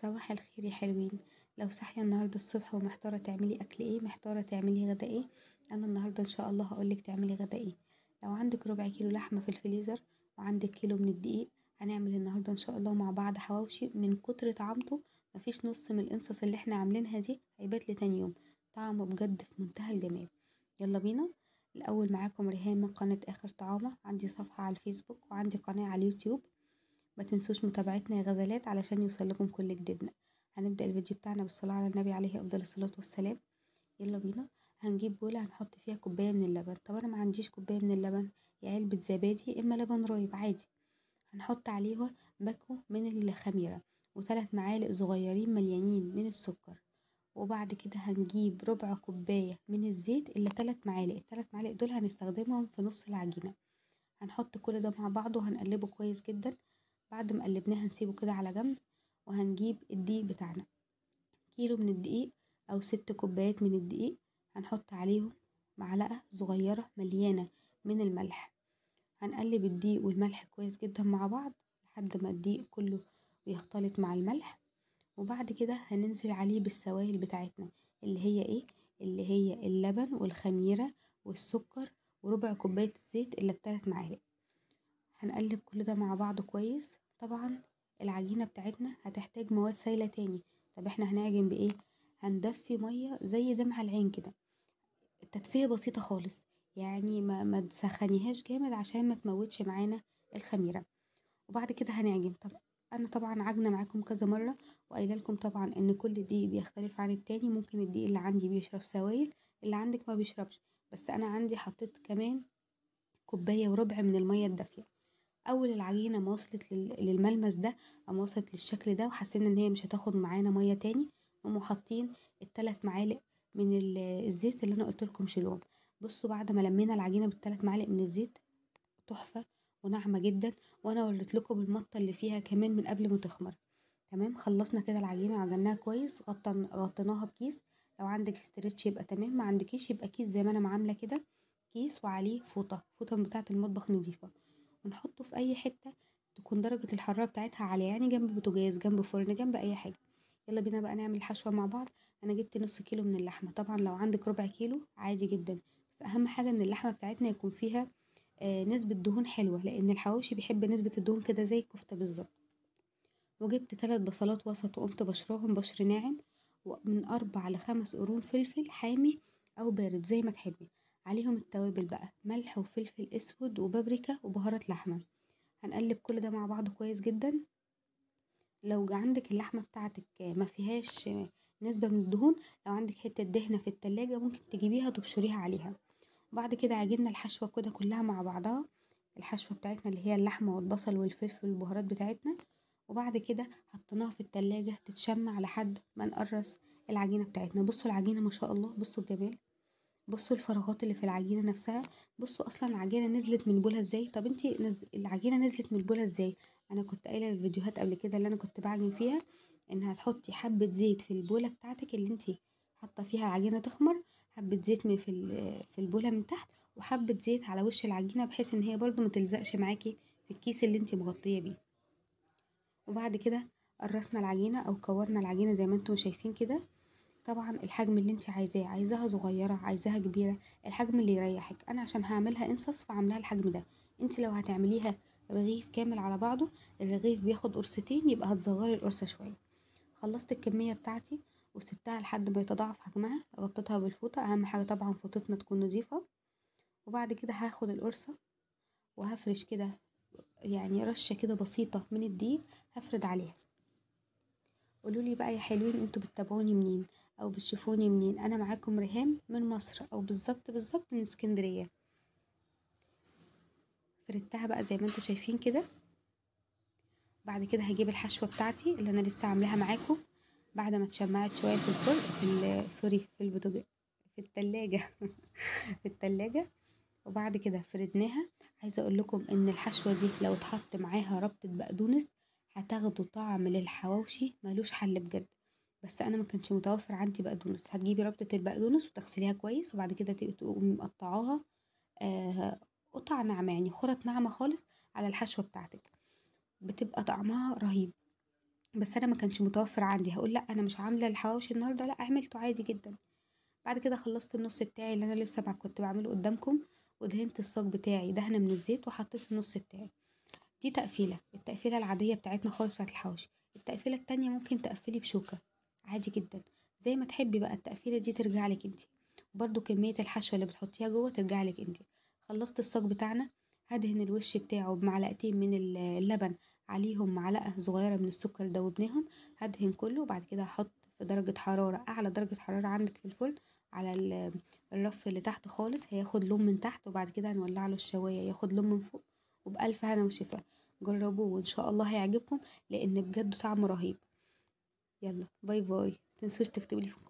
صباح الخير يا حلوين. لو صاحية النهاردة الصبح ومحتارة تعملي أكل ايه، محتارة تعملي غدا ايه، أنا النهاردة إن شاء الله هقولك تعملي غدا ايه. لو عندك ربع كيلو لحمة في الفريزر وعندك كيلو من الدقيق، هنعمل النهاردة إن شاء الله مع بعض حواوشي من كتر طعامته. مفيش نص من القصص اللي احنا عاملينها دي هيبات لتاني يوم. طعمه بجد في منتهى الجمال. يلا بينا. الأول معاكم ريهام من قناة آخر طعامة، عندي صفحة على الفيسبوك وعندي قناة على اليوتيوب. ما تنسوش متابعتنا يا غزلات علشان يوصلكم كل جديدنا. هنبدأ الفيديو بتاعنا بالصلاة على النبي عليه أفضل الصلاة والسلام. يلا بينا. هنجيب بولة هنحط فيها كوباية من اللبن. طب أنا ما عنديش كوباية من اللبن، يا علبة زبادي إما لبن رايب عادي. هنحط عليها باكو من الخميرة وثلاث معالق صغيرين مليانين من السكر. وبعد كده هنجيب ربع كوباية من الزيت إلا 3 معالق. ال3 معالق دول هنستخدمهم في نص العجينة. هنحط كل ده مع بعض وهنقلبه كويس جدا. بعد ما قلبناه هنسيبه كده على جنب. وهنجيب الدقيق بتاعنا، كيلو من الدقيق أو 6 كوبايات من الدقيق. هنحط عليهم معلقة صغيرة مليانة من الملح. هنقلب الدقيق والملح كويس جدا مع بعض لحد ما الدقيق كله يختلط مع الملح. وبعد كده هننزل عليه بالسوائل بتاعتنا اللي هي ايه، اللي هي اللبن والخميرة والسكر وربع كوباية الزيت إلا ال3 معالق. هنقلب كل ده مع بعض كويس. طبعا العجينة بتاعتنا هتحتاج مواد سايلة تاني. طب احنا هنعجن بايه؟ هندفي مية زي دمع العين كده، التدفية بسيطة خالص، يعني ما تسخنيهاش جامد عشان ما تموتش معانا الخميرة. وبعد كده هنعجن. طب انا طبعا عجنة معاكم كذا مرة وقايله لكم طبعا ان كل دقيق بيختلف عن التاني. ممكن الدقيق اللي عندي بيشرب سوائل، اللي عندك ما بيشربش، بس انا عندي حطيت كمان كوباية وربع من المية الدافية. اول العجينه ما وصلت للملمس ده او ما وصلت للشكل ده وحسينا ان هي مش هتاخد معانا ميه تاني، نقوم حاطين ال3 معالق من الزيت اللي انا قلت لكم شيلوهم. بصوا بعد ما لمينا العجينه بال3 معالق من الزيت، تحفه وناعمه جدا. وانا وريت لكم المطه اللي فيها كمان من قبل ما تخمر. تمام، خلصنا كده العجينه وعجناها كويس، غطيناها بكيس. لو عندك استرتش يبقى تمام، ما عندكيش يبقى كيس زي ما انا عامله كده، كيس وعليه فوطه بتاعه المطبخ نضيفه. ونحطه في اي حته تكون درجه الحراره بتاعتها عاليه، يعني جنب بوتاجاز، جنب فرن، جنب اي حاجه. يلا بينا بقى نعمل الحشوه مع بعض. انا جبت نص كيلو من اللحمه، طبعا لو عندك ربع كيلو عادي جدا، بس اهم حاجه ان اللحمه بتاعتنا يكون فيها نسبه دهون حلوه، لان الحواوشي بيحب نسبه الدهون كده زي الكفته بالظبط. وجبت 3 بصلات وسط وقمت بشرهم بشر ناعم، ومن 4 ل5 قرون فلفل حامي أو بارد زي ما تحبي. عليهم التوابل بقى، ملح وفلفل أسود وبابريكا وبهارات لحمة. هنقلب كل ده مع بعض كويس جدا. لو عندك اللحمة بتاعتك ما فيهاش نسبة من الدهون، لو عندك حتة دهنة في التلاجة ممكن تجيبيها تبشريها عليها. وبعد كده عجننا الحشوة كده كلها مع بعضها، الحشوة بتاعتنا اللي هي اللحمة والبصل والفلفل والبهارات بتاعتنا. وبعد كده حطيناها في التلاجة تتشمع لحد ما نقرص العجينة بتاعتنا. بصوا العجينة ما شاء الله، بصوا الجمال، بصوا الفراغات اللي في العجينة نفسها. بصوا اصلا العجينة نزلت من البولة ازاي. طب انتي العجينة نزلت من البولة ازاي؟ انا كنت قايلة في الفيديوهات قبل كده اللي انا كنت بعجن فيها ان هتحطي حبة زيت في البولة بتاعتك اللي انتي حاطة فيها العجينة تخمر، حبة زيت من في البولة من تحت، وحبة زيت على وش العجينة بحيث ان هي برضو ما تلزقش معاكي في الكيس اللي انتي مغطية بيه. وبعد كده قرصنا العجينة او كورنا العجينة زي ما انتم شايفين كده. طبعا الحجم اللي انت عايزاه، عايزاها صغيرة عايزاها كبيرة، الحجم اللي يريحك. انا عشان هعملها انصص فعاملاها الحجم ده. انت لو هتعمليها رغيف كامل على بعضه، الرغيف بياخد قرصتين، يبقى هتصغري القرصة شوية. خلصت الكمية بتاعتي وسبتها لحد ما يتضاعف حجمها، غطيتها بالفوطة، اهم حاجة طبعا فوطتنا تكون نظيفة. وبعد كده هاخد القرصة وهفرش كده، يعني رشة كده بسيطة من الدقيق هفرد عليها. قولولي بقى يا حلوين، انتوا بتتابعوني منين او بتشوفوني منين؟ انا معاكم ريهام من مصر، او بالظبط من اسكندرية. فردتها بقى زي ما انتوا شايفين كده. بعد كده هجيب الحشوة بتاعتي اللي انا لسه عاملاها معاكم بعد ما اتشمعت شوية في الفرن، سوري، في البوتاجاز، في التلاجة في التلاجة. وبعد كده فردناها. عايزة اقول لكم ان الحشوة دي لو اتحط معاها ربطة بقدونس هتاخدوا طعم للحواوشي ملوش حل بجد. بس انا ما كانش متوفر عندي بقدونس. هتجيبي ربطة البقدونس وتغسليها كويس، وبعد كده تقومي مقطعاها قطع ناعمة، يعني خرط ناعمة خالص على الحشوة بتاعتك، بتبقى طعمها رهيب. بس انا ما كانش متوفر عندي، هقول لا انا مش عامله الحواوشي النهارده، لا عملته عادي جدا. بعد كده خلصت النص بتاعي اللي انا لسه كنت بعمله قدامكم، ودهنت الصاج بتاعي دهنه من الزيت وحطيت النص بتاعي. دي التقفيله العاديه بتاعتنا خالص بتاعت الحواوشي. التقفيله التانية ممكن تقفلي بشوكه عادي جدا، زي ما تحبي بقى. التقفيله دي ترجع لك انت، برضو كميه الحشوه اللي بتحطيها جوه ترجع لك انت. خلصت الصاج بتاعنا، هدهن الوش بتاعه بمعلقتين من اللبن، عليهم معلقه صغيره من السكر دوبناهم. هدهن كله، وبعد كده هحط في درجه حراره اعلى درجه حراره عندك في الفرن، على الرف اللي تحت خالص، هياخد لون من تحت، وبعد كده هنولع له الشوايه ياخد لون من فوق. وبألف هنا وشفا. جربوه وان شاء الله هيعجبكم، لان بجد طعمه رهيب. يلا باي باي، متنسوش تكتبولي في الكومنت.